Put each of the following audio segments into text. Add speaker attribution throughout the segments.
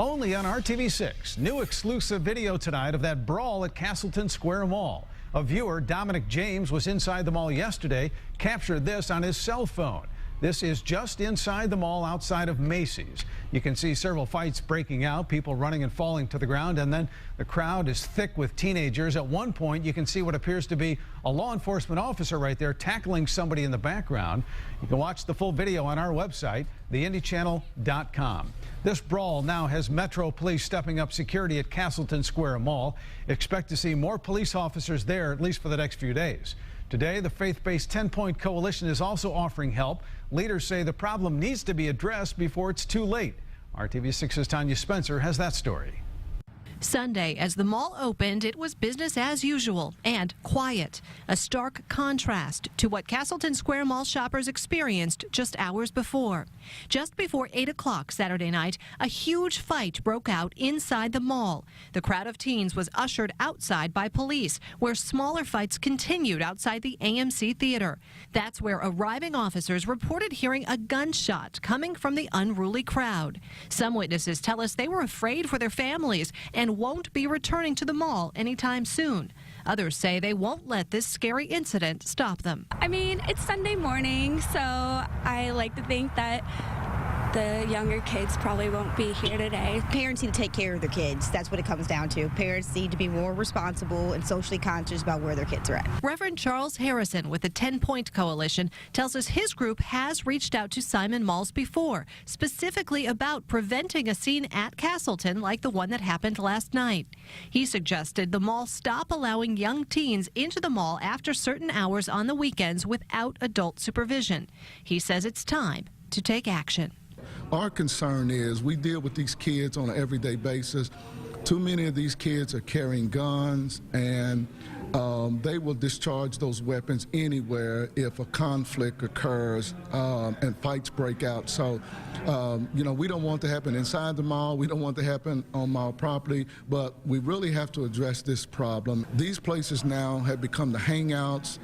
Speaker 1: Only on RTV6. New exclusive video tonight of that brawl at Castleton Square Mall. A viewer, Dominic James, was inside the mall yesterday, captured this on his cell phone. This is just inside the mall outside of Macy's. You can see several fights breaking out, people running and falling to the ground, and then the crowd is thick with teenagers. At one point, you can see what appears to be a law enforcement officer right there tackling somebody in the background. You can watch the full video on our website, theindychannel.com. This brawl now has Metro Police stepping up security at Castleton Square Mall. Expect to see more police officers there, at least for the next few days. Today, the faith-based 10-point coalition is also offering help. Leaders say the problem needs to be addressed before it's too late. RTV6's Tanya Spencer has that story.
Speaker 2: Sunday, as the mall opened, it was business as usual and quiet, a stark contrast to what Castleton Square Mall shoppers experienced just hours before. Just before 8 o'clock Saturday night, a huge fight broke out inside the mall. The crowd of teens was ushered outside by police, where smaller fights continued outside the AMC Theater. That's where arriving officers reported hearing a gunshot coming from the unruly crowd. Some witnesses tell us they were afraid for their families and won't be returning to the mall anytime soon. Others say they won't let this scary incident stop them.
Speaker 3: I mean, it's Sunday morning, so I like to think that the younger kids probably won't be here today.
Speaker 4: Parents need to take care of their kids. That's what it comes down to. Parents need to be more responsible and socially conscious about where their kids are at.
Speaker 2: Reverend Charles Harrison with the 10-Point Coalition tells us his group has reached out to Simon Malls before, specifically about preventing a scene at Castleton like the one that happened last night. He suggested the mall stop allowing young teens into the mall after certain hours on the weekends without adult supervision. He says it's time to take action.
Speaker 5: Our concern is we deal with these kids on an everyday basis. Too many of these kids are carrying guns, and they will discharge those weapons anywhere if a conflict occurs and fights break out. So, we don't want to happen inside the mall. We don't want to happen on mall property, but we really have to address this problem. These places now have become the hangouts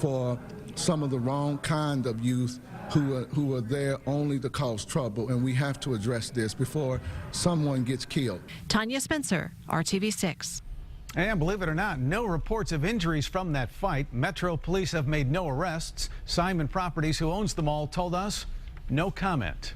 Speaker 5: for some of the wrong kind of youth who are there only to cause trouble, and we have to address this before someone gets killed.
Speaker 2: Tanya Spencer, RTV6.
Speaker 1: And believe it or not, no reports of injuries from that fight. Metro Police have made no arrests. Simon Properties, who owns the mall, told us no comment.